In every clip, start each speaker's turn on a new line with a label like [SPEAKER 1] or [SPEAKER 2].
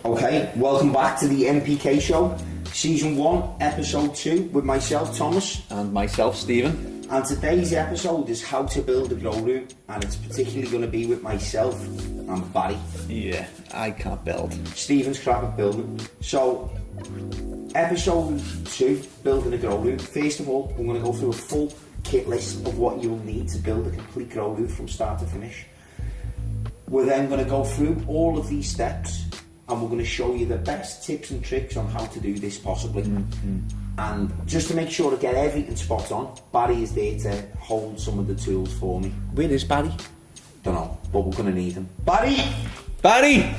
[SPEAKER 1] Okay, welcome back to the NPK Show, Season 1, Episode 2, with myself, Thomas.
[SPEAKER 2] And myself, Stephen.
[SPEAKER 1] And today's episode is how to build a grow room, and it's particularly going to be with myself and Barry.
[SPEAKER 2] Yeah, I can't build.
[SPEAKER 1] Stephen's crap at building. So, Episode 2, building a grow room. First of all, we're going to go through a full kit list of what you'll need to build a complete grow room from start to finish. We're then going to go through all of these steps, and we're going to show you the best tips and tricks on how to do this possibly. And just to make sure to get everything spot on, Barry is there to hold some of the tools for me.
[SPEAKER 2] Where is Barry?
[SPEAKER 1] Don't know, but we're going to need him. Barry!
[SPEAKER 2] Barry!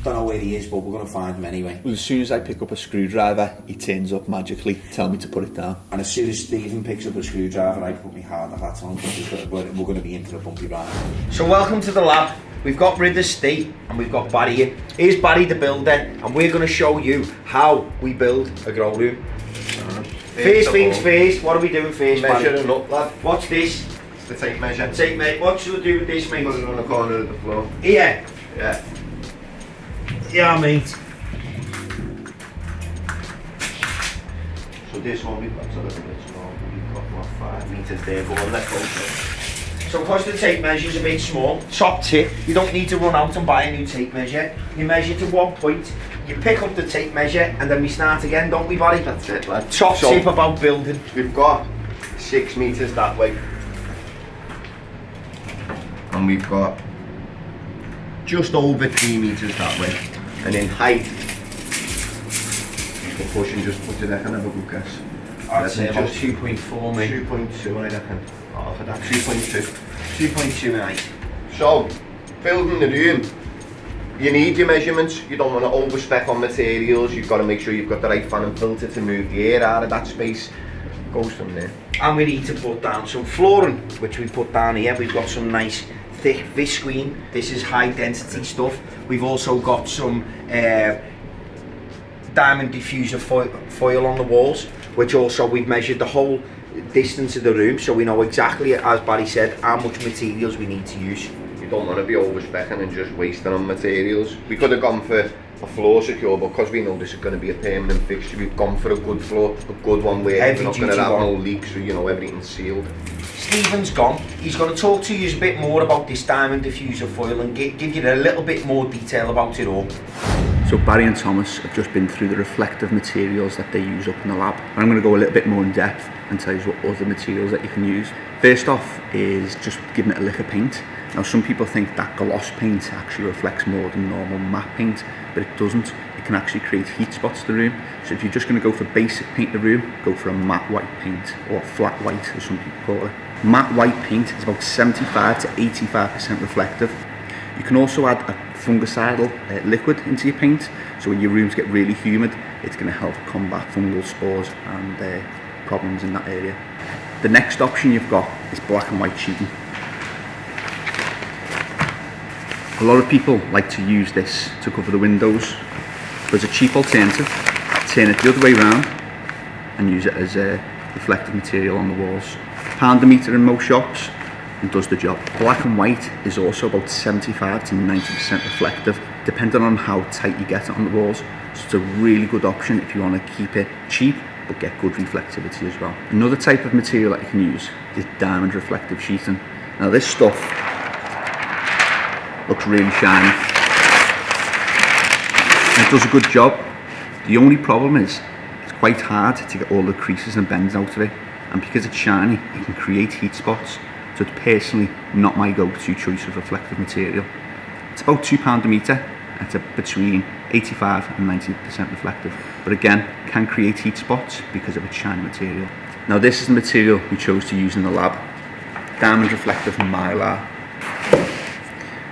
[SPEAKER 1] Don't know where he is, but we're going to find him anyway.
[SPEAKER 2] Well, as soon as I pick up a screwdriver, he turns up magically, tell me to put it down.
[SPEAKER 1] And as soon as Stephen picks up a screwdriver, I put my harder hat on, because we're going to be in for a bumpy ride. So welcome to the lab. We've got Rid of State and we've got Barry here. Here's Barry the builder, and we're going to show you how we build a grow room. First things first, what are we doing first, Barry?
[SPEAKER 3] Measuring up, lad.
[SPEAKER 1] What's this?
[SPEAKER 3] It's the tape measure.
[SPEAKER 1] Tape, mate. What should we do with this, mate?
[SPEAKER 3] Put it on the corner of the floor.
[SPEAKER 1] Here?
[SPEAKER 3] Yeah.
[SPEAKER 1] Yeah, mate.
[SPEAKER 3] So this one we've got a little bit small. We've got what, 5 metres there, but let's go for it.
[SPEAKER 1] So because the tape measure's a bit small, top tip, you don't need to run out and buy a new tape measure. You measure to one point, you pick up the tape measure, and then we start again, don't we, Barry?
[SPEAKER 3] That's it, lad.
[SPEAKER 1] Top tip about building.
[SPEAKER 3] We've got 6 metres that way. And we've got just over 3 metres that way. And in height, you can push and just put it there and have a good guess.
[SPEAKER 1] I'd say about 2.4, mate.
[SPEAKER 3] 2.2, I reckon. Oh, for that, 2.2.
[SPEAKER 1] 2.2 in height.
[SPEAKER 3] So, building the room, you need your measurements. You don't want to overspec on materials. You've got to make sure you've got the right fan and filter to move the air out of that space. Goes from there.
[SPEAKER 1] And we need to put down some flooring, which we put down here. We've got some nice thick visqueen. This is high density stuff. We've also got some diamond diffuser foil on the walls, which also we've measured the whole distance of the room, so we know exactly, as Barry said, how much materials we need to use.
[SPEAKER 3] You don't want to be overspecking and just wasting on materials. We could have gone for a floor secure, but because we know this is going to be a permanent fixture, we've gone for a good floor, a good one where we're not going to have no leaks, so you know everything's sealed.
[SPEAKER 1] Stephen's gone. He's going to talk to you a bit more about this diamond diffuser foil and give you a little bit more detail about it all.
[SPEAKER 2] So Barry and Thomas have just been through the reflective materials that they use up in the lab. I'm going to go a little bit more in depth and tell you what other materials that you can use. First off is just giving it a lick of paint. Now some people think that gloss paint actually reflects more than normal matte paint, but it doesn't. It can actually create heat spots to the room. So if you're just going to go for basic paint in the room, go for a matte white paint, or flat white as some people call it. Matte white paint is about 75 to 85% reflective. You can also add a fungicidal liquid into your paint, so when your rooms get really humid, it's going to help combat fungal spores and problems in that area. The next option you've got is black and white sheeting. A lot of people like to use this to cover the windows. There's a cheap alternative. Turn it the other way around and use it as a reflective material on the walls. £1 a metre in most shops and does the job. Black and white is also about 75 to 90% reflective, depending on how tight you get it on the walls. So it's a really good option if you want to keep it cheap but get good reflectivity as well. Another type of material that you can use is diamond reflective sheeting. Now this stuff looks really shiny and it does a good job. The only problem is it's quite hard to get all the creases and bends out of it, and because it's shiny it can create heat spots. So it's personally not my go-to choice of reflective material. It's about £2 a metre, and it's between 85 and 90% reflective. But again, can create heat spots because of its shiny material. Now this is the material we chose to use in the lab. Diamond reflective MYLAR.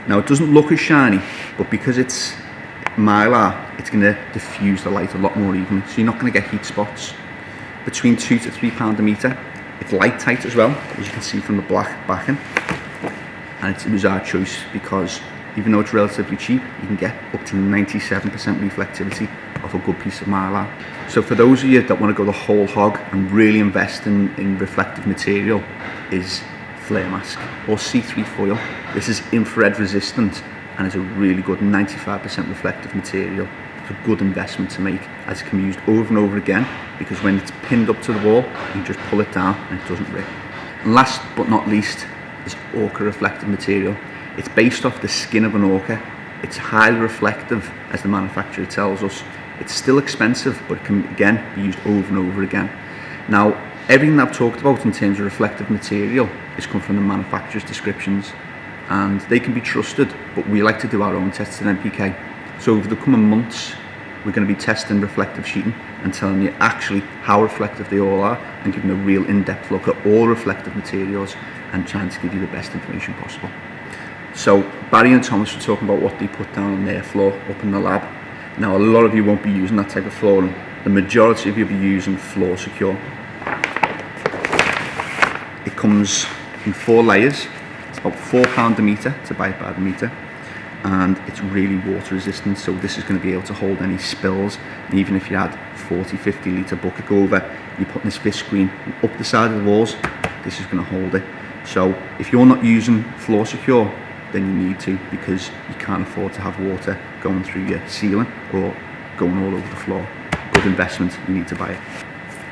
[SPEAKER 2] Now it doesn't look as shiny, but because it's MYLAR, it's going to diffuse the light a lot more evenly, so you're not going to get heat spots. Between £2 to £3 a metre. It's light tight as well, as you can see from the black backing, and it was our choice because even though it's relatively cheap, you can get up to 97% reflectivity of a good piece of MYLAR. So for those of you that want to go the whole hog and really invest in reflective material, is FLIR mask or C3 foil. This is infrared resistant and is a really good 95% reflective material. a good investment to make, as it can be used over and over again, because when it's pinned up to the wall, you just pull it down and it doesn't rip. And last but not least is ORCA reflective material. It's based off the skin of an orca. It's highly reflective, as the manufacturer tells us. It's still expensive, but it can again be used over and over again. Now, everything I've talked about in terms of reflective material is come from the manufacturer's descriptions, and they can be trusted, but we like to do our own tests at NPK. So over the coming months, we're going to be testing reflective sheeting and telling you actually how reflective they all are, and giving a real in-depth look at all reflective materials and trying to give you the best information possible. So Barry and Thomas were talking about what they put down on their floor up in the lab. Now, a lot of you won't be using that type of flooring. The majority of you will be using Floor Secure. It comes in 4 layers. It's about £4 a metre to buy it by the metre, and it's really water resistant, so this is going to be able to hold any spills. And even if you had 40-50 litre bucket go over, you're putting this fish screen up the side of the walls, this is going to hold it. So if you're not using Floor Secure, then you need to, because you can't afford to have water going through your ceiling or going all over the floor. Good investment, you need to buy it.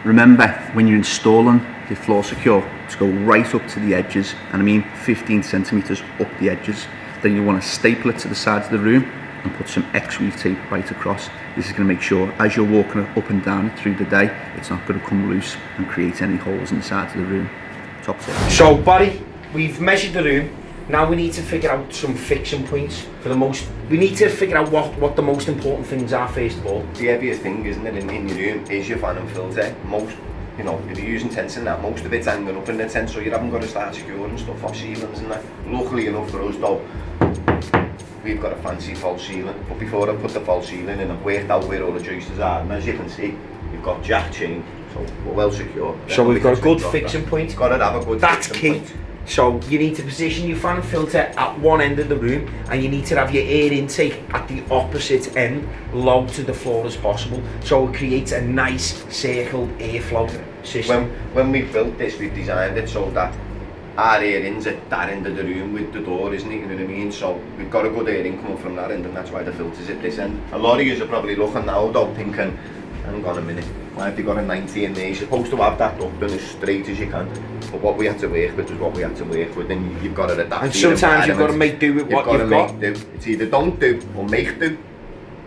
[SPEAKER 2] Remember, when you're installing the Floor Secure, to go right up to the edges, and I mean 15 centimetres up the edges. Then you want to staple it to the sides of the room and put some X-weave tape right across. This is going to make sure as you're walking up and down through the day, it's not going to come loose and create any holes in the sides of the room. Top tip.
[SPEAKER 1] So Barry, we've measured the room. Now we need to figure out some fixing points for the most. We need to figure out what the most important things are first of all.
[SPEAKER 3] The heaviest thing, isn't it, in your room is your fan and filter. Most, you know, if you're using tents in that, most of it's hanging up in the tent, so you haven't got to start securing stuff off ceilings and that. Luckily enough for us though, we've got a fancy false ceiling. But before I put the false ceiling in, I've worked out where all the joists are, and as you can see, you've got jack chain, so we're well secure.
[SPEAKER 1] So we've got a good fixing point.
[SPEAKER 3] Got to have a good
[SPEAKER 1] That's
[SPEAKER 3] fixing
[SPEAKER 1] key.
[SPEAKER 3] point.
[SPEAKER 1] So you need to position your fan filter at one end of the room, and you need to have your air intake at the opposite end, low to the floor as possible, so it creates a nice circled airflow system.
[SPEAKER 3] When we built this, we've designed it so that our air in's at that end of the room with the door, isn't it? You know what I mean? So we've got a good air in coming from that end, and that's why the filter's at this end. A lot of you are probably looking now though, thinking, hang on a minute, why have you got a 90 in there? You're supposed to have that up and as straight as you can. But what we had to work with is what we had to work with, and you've got to adapt.
[SPEAKER 1] And sometimes you've got to make do with what you've got.
[SPEAKER 3] Make do. It's either don't do or make do.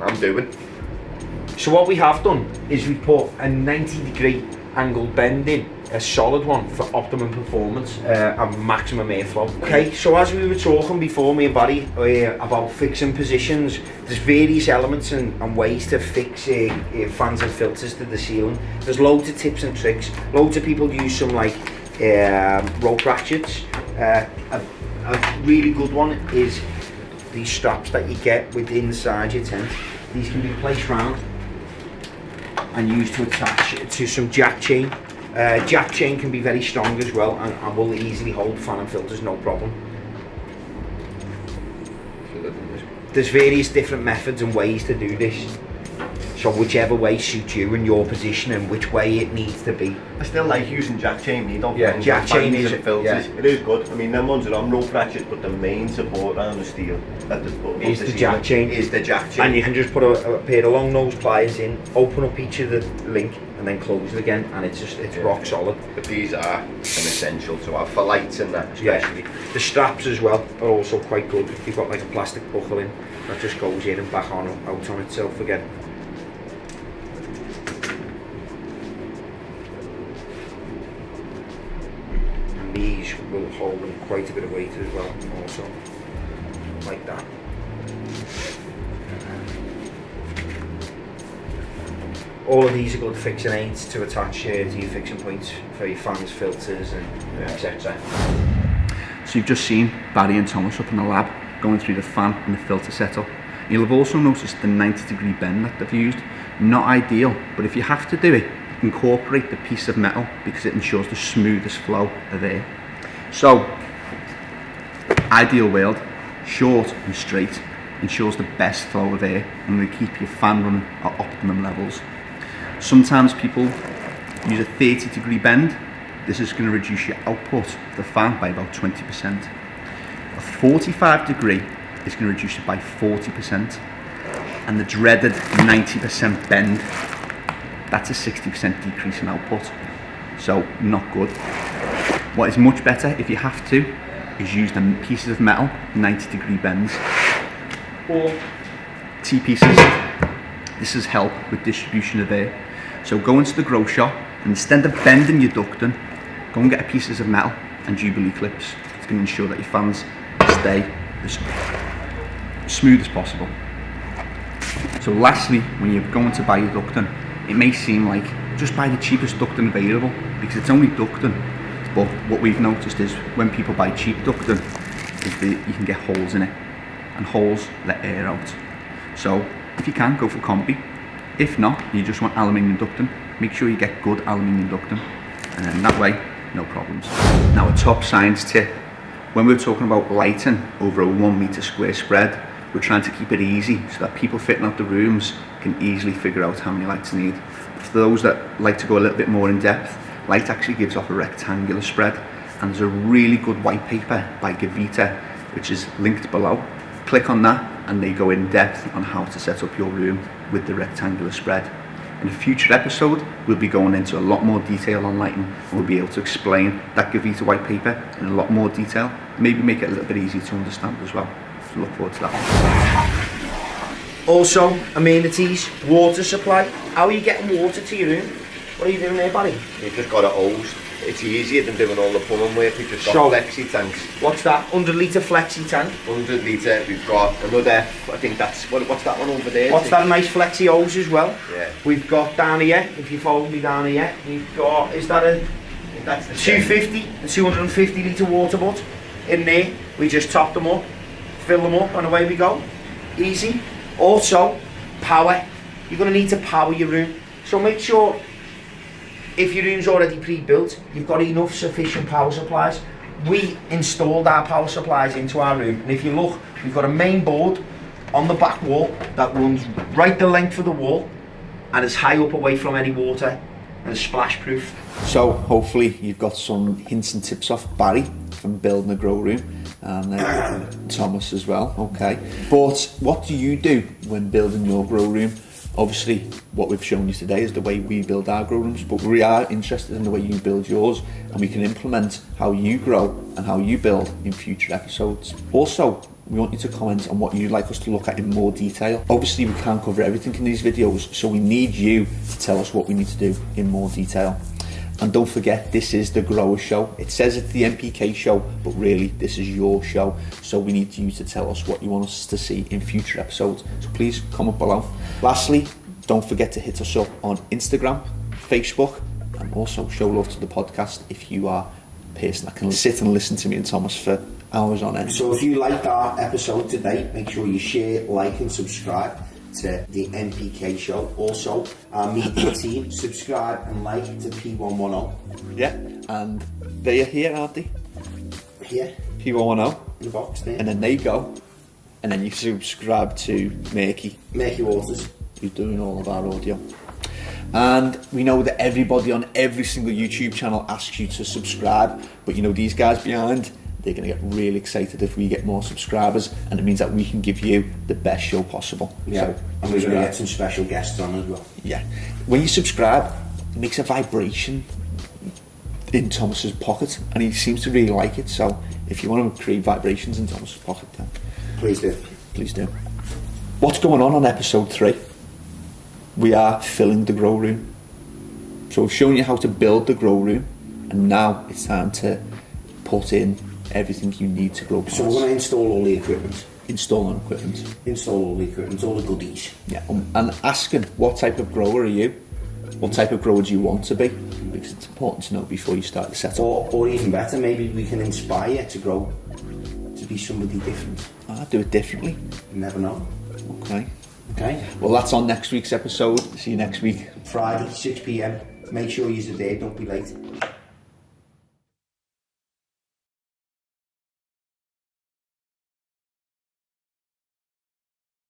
[SPEAKER 3] I'm doing.
[SPEAKER 1] So what we have done is we put a 90-degree angle bend in, a solid one for optimum performance and maximum airflow. Okay, so as we were talking before, me and Barry, about fixing positions, there's various elements and ways to fix fans and filters to the ceiling. There's loads of tips and tricks. Loads of people use some like rope ratchets. A really good one is these straps that you get with inside your tent. These can be placed round and used to attach to some jack chain. Jack chain can be very strong as well, and will easily hold fan and filters, no problem. There's various different methods and ways to do this, so whichever way suits you and your position and which way it needs to be.
[SPEAKER 3] I still like using jack chain. You don't
[SPEAKER 1] Yeah, jack chain is
[SPEAKER 3] filters. Yeah. It is good. I mean, them ones are on rope ratchets, but the main support on the steel
[SPEAKER 1] is the jack chain.
[SPEAKER 3] Is the jack chain.
[SPEAKER 1] And you can just put a pair of long nose pliers in, open up each of the link, and then close it again, and it's rock solid.
[SPEAKER 3] But these are an essential to have for lights and that, especially.
[SPEAKER 1] Yeah. The straps as well are also quite good. You've got like a plastic buckle in that just goes in and back on out on itself again. And these will hold quite a bit of weight as well, also, like that. All of these are good fixing aids to attach to your fixing points for your fans, filters, and etc.
[SPEAKER 2] So you've just seen Barry and Thomas up in the lab going through the fan and the filter setup. You'll have also noticed the 90-degree bend that they've used. Not ideal, but if you have to do it, incorporate the piece of metal because it ensures the smoothest flow of air. So, ideal world, short and straight, ensures the best flow of air and will keep your fan running at optimum levels. Sometimes people use a 30-degree bend. This is going to reduce your output of the fan by about 20%. A 45 degree is going to reduce it by 40%. and the dreaded 90% bend. That's a 60% decrease in output, so not good. What is much better, if you have to, is use the pieces of metal, 90-degree bends, or T-pieces. This has helped with distribution of air. So go into the grow shop, and instead of bending your ducting, go and get pieces of metal and Jubilee clips. It's going to ensure that your fans stay as smooth as possible. So lastly, when you're going to buy your ducting, it may seem like just buy the cheapest ducting available because it's only ducting. But what we've noticed is when people buy cheap ducting, is that you can get holes in it, and holes let air out. So if you can, go for combi. If not, you just want aluminium ducting, make sure you get good aluminium ducting, and then that way, no problems. Now a top science tip, when we're talking about lighting over a 1 meter square spread, we're trying to keep it easy so that people fitting out the rooms can easily figure out how many lights they need. For those that like to go a little bit more in depth, light actually gives off a rectangular spread, and there's a really good white paper by Gavita which is linked below. Click on that and they go in depth on how to set up your room with the rectangular spread. In a future episode we'll be going into a lot more detail on lighting, and we'll be able to explain that Gavita white paper in a lot more detail, maybe make it a little bit easier to understand as well. So look forward to that.
[SPEAKER 1] Also, amenities, water supply. How are you getting water to your room? What are you doing there, Barry?
[SPEAKER 3] You've just got it hosed. It's easier than doing all the plumbing work. We've just got flexi tanks.
[SPEAKER 1] What's that? 100 litre flexi tank?
[SPEAKER 3] 100 litre. We've got another, I think that's, what's that one over there?
[SPEAKER 1] What's that nice flexi hose as well?
[SPEAKER 3] Yeah.
[SPEAKER 1] We've got down here, if you follow me down here, we've got, is that a
[SPEAKER 3] That's the
[SPEAKER 1] 250 and 250 litre water butt in there? We just top them up, fill them up, and away we go. Easy. Also, power. You're going to need to power your room. So make sure, if your room's already pre-built, you've got enough sufficient power supplies. We installed our power supplies into our room, and if you look, we've got a main board on the back wall that runs right the length of the wall and is high up away from any water and is splash proof.
[SPEAKER 2] So hopefully you've got some hints and tips off Barry from building a grow room, and Thomas as well, okay. But what do you do when building your grow room? Obviously what we've shown you today is the way we build our grow rooms, but we are interested in the way you build yours, and we can implement how you grow and how you build in future episodes. Also, we want you to comment on what you'd like us to look at in more detail. Obviously we can't cover everything in these videos, so we need you to tell us what we need to do in more detail. And don't forget, this is the Grower Show. It says it's the NPK Show, but really this is your show. So we need you to tell us what you want us to see in future episodes. So please comment below. Lastly, don't forget to hit us up on Instagram, Facebook, and also show love to the podcast if you are a person that can sit and listen to me and Thomas for hours on end.
[SPEAKER 1] So if you liked our episode today, make sure you share, like and subscribe to the NPK Show. Also, our media team, subscribe and like to P110.
[SPEAKER 2] Yeah, and they're here, aren't they?
[SPEAKER 1] Here,
[SPEAKER 2] P110.
[SPEAKER 1] in the box there.
[SPEAKER 2] And then they go, and then you subscribe to Murky,
[SPEAKER 1] Waters,
[SPEAKER 2] who's doing all of our audio. And we know that everybody on every single YouTube channel asks you to subscribe, but you know these guys behind, they're going to get really excited if we get more subscribers, and it means that we can give you the best show possible.
[SPEAKER 1] Yeah, so, and we're going to get some special guests on as well.
[SPEAKER 2] Yeah, when you subscribe, it makes a vibration in Thomas's pocket, and he seems to really like it. So if you want to create vibrations in Thomas's pocket, then
[SPEAKER 1] please do.
[SPEAKER 2] Please do. What's going on episode 3? We are filling the grow room. So we've shown you how to build the grow room, and now it's time to put in everything you need to grow plants.
[SPEAKER 1] So we're going to install all the equipment.
[SPEAKER 2] Install all the equipment,
[SPEAKER 1] all the goodies.
[SPEAKER 2] Yeah, and asking what type of grower are you? What type of grower do you want to be? Because it's important to know before you start the setup.
[SPEAKER 1] Or even better, maybe we can inspire you to grow to be somebody different.
[SPEAKER 2] I'll do it differently.
[SPEAKER 1] You never know.
[SPEAKER 2] Okay.
[SPEAKER 1] Well,
[SPEAKER 2] that's on next week's episode. See you next week.
[SPEAKER 1] Friday, 6 PM. Make sure you're there, don't be late.